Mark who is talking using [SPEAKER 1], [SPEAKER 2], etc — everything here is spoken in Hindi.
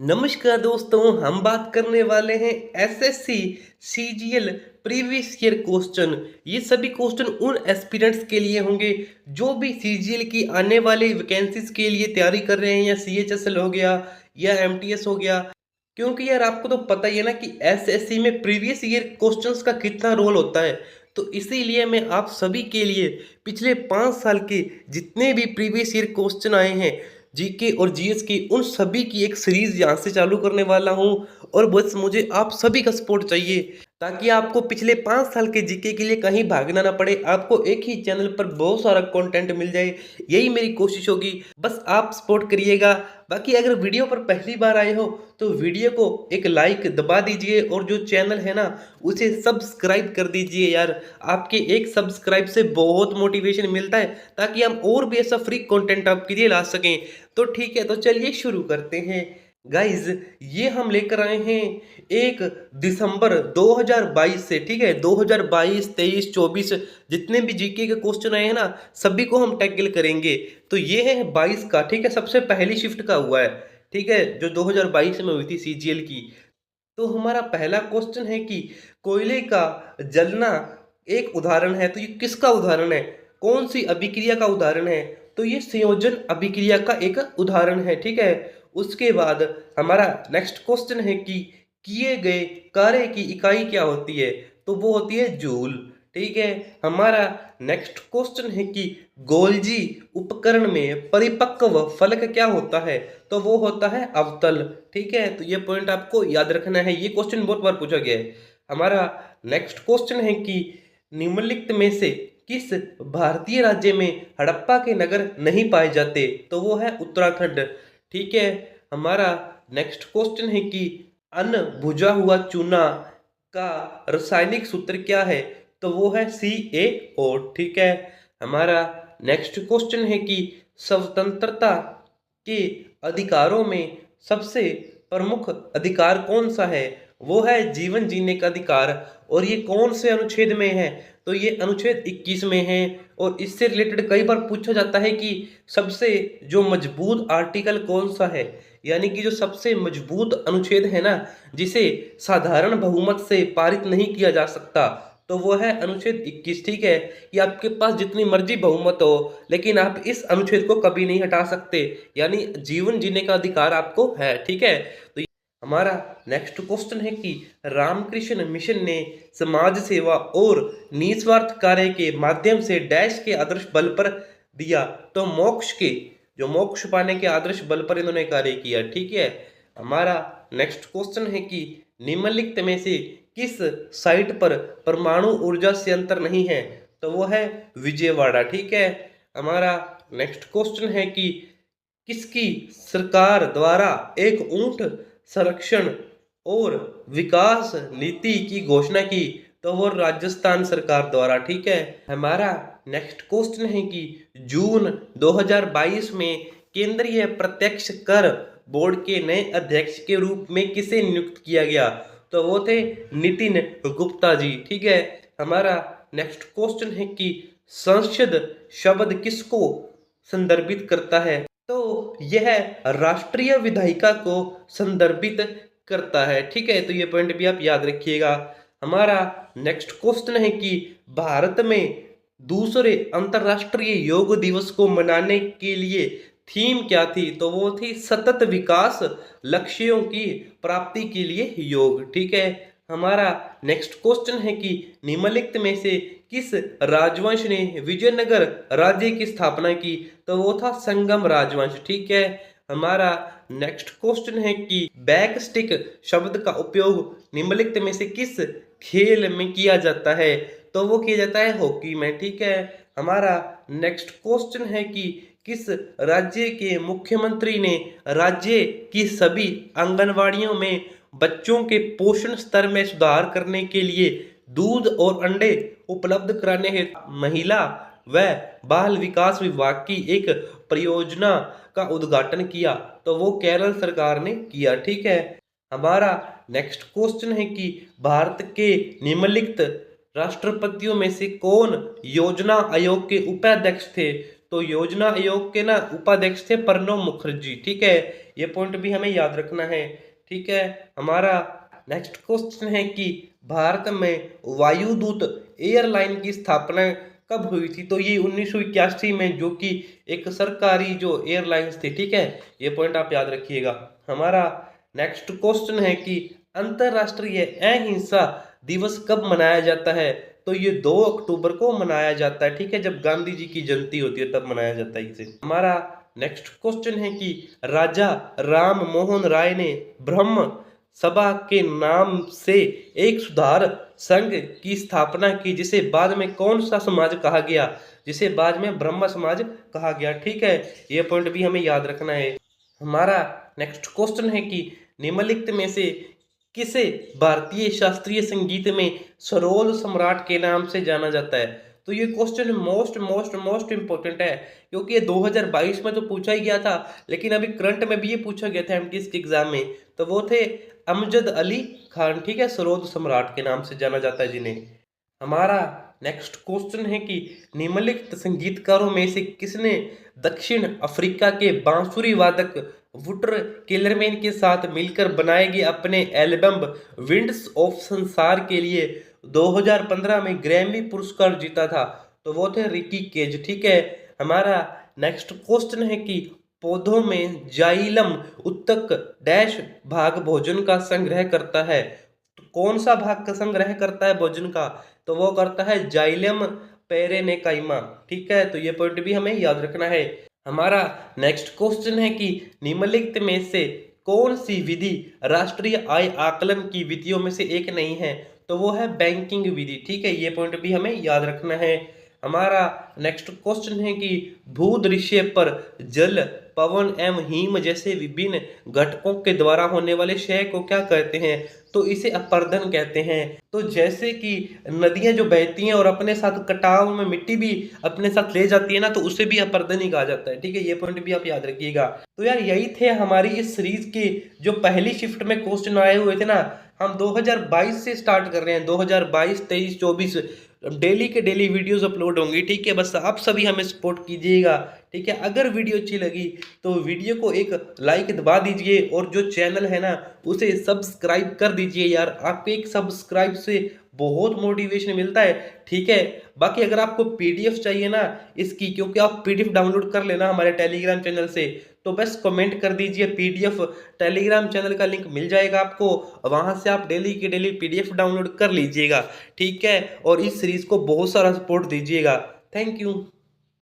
[SPEAKER 1] नमस्कार दोस्तों, हम बात करने वाले हैं SSC CGL previous year question. ये सभी क्वेश्चन उन एस्पिरेंट्स के लिए होंगे जो भी सीजीएल की आने वाली वैकेंसीज के लिए तैयारी कर रहे हैं, या सीएचएसएल हो गया या एमटीएस हो गया। क्योंकि यार आपको तो पता ही है ना कि एसएससी में प्रीवियस ईयर क्वेश्चंस का कितना रोल होता है। तो इसीलिए मैं आप सभी के लिए पिछले 5 साल के जितने भी प्रीवियस ईयर क्वेश्चन आए हैं जीके और जीएस की, उन सभी की एक सीरीज यहाँ से चालू करने वाला हूँ। और बस मुझे आप सभी का सपोर्ट चाहिए ताकि आपको पिछले 5 साल के जीके के लिए कहीं भागना ना पड़े, आपको एक ही चैनल पर बहुत सारा कंटेंट मिल जाए। यही मेरी कोशिश होगी, बस आप सपोर्ट करिएगा। बाकी अगर वीडियो पर पहली बार आए हो तो वीडियो को एक लाइक दबा दीजिए और जो चैनल है ना उसे सब्सक्राइब कर दीजिए यार। आपके एक सब्सक्राइब से बहुत मोटिवेशन मिलता है ताकि हम और भी ऐसा फ्री कंटेंट आपके लिए ला सकें। तो ठीक है, तो चलिए शुरू करते हैं गाइज। ये हम लेकर आए हैं 1 दिसंबर 2022 से, ठीक है। 2022, 23, 24 जितने भी जीके के क्वेश्चन आए हैं ना सभी को हम टैकल करेंगे। तो ये है 22 का, ठीक है, सबसे पहली शिफ्ट का हुआ है, ठीक है, जो 2022 में हुई थी सीजीएल की। तो हमारा पहला क्वेश्चन है कि कोयले का जलना एक उदाहरण है, तो ये किसका उदाहरण है, कौन सी अभिक्रिया का उदाहरण है? तो ये संयोजन अभिक्रिया का एक उदाहरण है, ठीक है। उसके बाद हमारा नेक्स्ट क्वेश्चन है कि किए गए कार्य की इकाई क्या होती है? तो वो होती है जूल, ठीक है। हमारा नेक्स्ट क्वेश्चन है कि गोल्जी उपकरण में परिपक्व फलक क्या होता है? तो वो होता है अवतल, ठीक है। तो ये पॉइंट आपको याद रखना है, ये क्वेश्चन बहुत बार पूछा गया है। हमारा नेक्स्ट क्वेश्चन है कि निम्नलिखित में से किस भारतीय राज्य में हड़प्पा के नगर नहीं पाए जाते? तो वो है उत्तराखंड, ठीक है। हमारा नेक्स्ट क्वेश्चन है कि अन्न भुजा हुआ चूना का रासायनिक सूत्र क्या है? तो वो है CaO, ठीक है। हमारा नेक्स्ट क्वेश्चन है कि स्वतंत्रता के अधिकारों में सबसे प्रमुख अधिकार कौन सा है? वो है जीवन जीने का अधिकार। और ये कौन से अनुच्छेद में है? तो ये अनुच्छेद 21 में है। और इससे रिलेटेड कई बार पूछा जाता है कि सबसे जो मजबूत आर्टिकल कौन सा है, यानी कि जो सबसे मजबूत अनुच्छेद है ना जिसे साधारण बहुमत से पारित नहीं किया जा सकता, तो वो है अनुच्छेद 21, ठीक है। कि आपके पास जितनी मर्जी बहुमत हो लेकिन आप इस अनुच्छेद को कभी नहीं हटा सकते, यानी जीवन जीने का अधिकार आपको है, ठीक है। तो हमारा नेक्स्ट क्वेश्चन है कि रामकृष्ण मिशन ने समाज सेवा और निस्वार्थ कार्य के माध्यम से डैश के आदर्श बल पर दिया? तो मोक्ष के, जो मोक्ष पाने के आदर्श बल पर इन्होंने कार्य किया, ठीक है। हमारा नेक्स्ट क्वेश्चन है कि निम्नलिखित में से किस साइट पर परमाणु ऊर्जा संयंत्र नहीं है? तो वो है विजयवाड़ा, ठीक है। हमारा नेक्स्ट क्वेश्चन है कि किसकी सरकार द्वारा एक ऊंट संरक्षण और विकास नीति की घोषणा की? तो वो राजस्थान सरकार द्वारा, ठीक है। हमारा नेक्स्ट क्वेश्चन है कि जून 2022 में केंद्रीय प्रत्यक्ष कर बोर्ड के नए अध्यक्ष के रूप में किसे नियुक्त किया गया? तो वो थे नितिन गुप्ता जी, ठीक है। हमारा नेक्स्ट क्वेश्चन है कि संसद शब्द किसको संदर्भित करता है? तो यह राष्ट्रीय विधायिका को संदर्भित करता है, ठीक है। तो ये पॉइंट भी आप याद रखिएगा। हमारा नेक्स्ट क्वेश्चन है कि भारत में दूसरे अंतरराष्ट्रीय योग दिवस को मनाने के लिए थीम क्या थी? तो वो थी सतत विकास लक्ष्यों की प्राप्ति के लिए योग, ठीक है। हमारा नेक्स्ट क्वेश्चन है कि निम्नलिखित में से किस राजवंश ने विजयनगर राज्य की स्थापना की? तो वो था संगम राजवंश, ठीक है। हमारा नेक्स्ट क्वेश्चन है कि बैक स्टिक शब्द का उपयोग निम्नलिखित में से किस खेल में किया जाता है? तो वो किया जाता है हॉकी में, ठीक है। हमारा नेक्स्ट क्वेश्चन है कि किस राज्य के मुख्यमंत्री ने राज्य की सभी आंगनवाड़ियों में बच्चों के पोषण स्तर में सुधार करने के लिए दूध और अंडे उपलब्ध कराने हेतु महिला व बाल विकास विभाग की एक परियोजना का उद्घाटन किया? तो वो केरल सरकार ने किया, ठीक है। हमारा नेक्स्ट क्वेश्चन है कि भारत के निम्नलिखित राष्ट्रपतियों में से कौन योजना आयोग के उपाध्यक्ष थे? तो योजना आयोग के ना उपाध्यक्ष थे प्रणब मुखर्जी, ठीक है। ये पॉइंट भी हमें याद रखना है। ठीक है, हमारा नेक्स्ट क्वेश्चन है कि भारत में वायुदूत एयरलाइन की स्थापना कब हुई थी? तो ये 1981 में, जो कि एक सरकारी जो एयरलाइंस थी। ठीक है, ये पॉइंट आप याद रखिएगा। हमारा नेक्स्ट क्वेश्चन है कि अंतर्राष्ट्रीय अहिंसा दिवस कब मनाया जाता है? तो ये 2 अक्टूबर को मनाया जाता है। ठीक है, जब गांधी जी की जयंती होती है तब मनाया जाता है इसे। हमारा नेक्स्ट क्वेश्चन है कि राजा राम मोहन राय ने ब्रह्म सभा के नाम से एक सुधार संघ की स्थापना की, जिसे बाद में कौन सा समाज कहा गया? जिसे बाद में ब्रह्म समाज कहा गया। ठीक है, ये पॉइंट भी हमें याद रखना है। हमारा नेक्स्ट क्वेश्चन है कि निम्नलिखित में से किसे भारतीय शास्त्रीय संगीत में सरोद सम्राट के नाम से जाना जाता है? तो ये question most most most important है, क्योंकि ये 2022 में तो पूछा ही गया था, लेकिन अभी करंट में भी ये पूछा गया था एमटीएस के एग्जाम में। तो वो थे अमजद अली खान। ठीक है, सरोद सम्राट के नाम से जाना जाता है जिन्हें। हमारा नेक्स्ट क्वेश्चन है कि निम्नलिखित संगीतकारों में से किसने दक्षिण अफ्रीका के बांसुरी वादक वुटर किलरमैन के साथ मिलकर बनाए गए अपने एल्बम विंड्स ऑफ संसार के लिए 2015 में ग्रैमी पुरस्कार जीता था? तो वो थे रिकी केज। ठीक है, हमारा नेक्स्ट क्वेश्चन है कि पौधों में जाइलम उत्तक डैश भाग भोजन का संग्रह करता है? तो कौन सा भाग का संग्रह करता है भोजन का? तो वो करता है जाइलम पेरेनेकाइमा। ठीक है, तो ये पॉइंट भी हमें याद रखना है। हमारा नेक्स्ट क्वेश्चन है कि निम्नलिखित में से कौन सी विधि राष्ट्रीय आय आकलन की विधियों में से एक नहीं है? तो वो है बैंकिंग विधि। ठीक है, ये पॉइंट भी हमें याद रखना है। हमारा नेक्स्ट क्वेश्चन है कि भूदृश्य पर जल, पवन एवं हिम जैसे विभिन्न घटकों के द्वारा होने वाले क्षय को क्या कहते हैं? तो इसे अपर्दन कहते हैं। तो जैसे कि नदियां जो बहती हैं और अपने साथ कटाव में मिट्टी भी अपने साथ ले जाती है ना, तो उसे भी अपर्दन ही कहा जाता है। ठीक है, ये पॉइंट भी आप याद रखिएगा। तो यार यही थे हमारी इस सीरीज के जो पहली शिफ्ट में क्वेश्चन आए हुए थे ना। हम 2022 से स्टार्ट कर रहे हैं, 2022, 23, 24 डेली के डेली वीडियोस अपलोड होंगी। ठीक है, बस आप सभी हमें सपोर्ट कीजिएगा। ठीक है, अगर वीडियो अच्छी लगी तो वीडियो को एक लाइक दबा दीजिए, और जो चैनल है ना उसे सब्सक्राइब कर दीजिए। यार आपके एक सब्सक्राइब से बहुत मोटिवेशन मिलता है। ठीक है, बाकी अगर आपको पीडीएफ चाहिए ना इसकी, क्योंकि आप पीडीएफ डाउनलोड कर लेना हमारे टेलीग्राम चैनल से, तो बस कमेंट कर दीजिए पीडीएफ। टेलीग्राम चैनल का लिंक मिल जाएगा आपको, वहां से आप डेली के डेली पीडीएफ डाउनलोड कर लीजिएगा। ठीक है, और इस सीरीज को बहुत सारा सपोर्ट दीजिएगा। Thank you.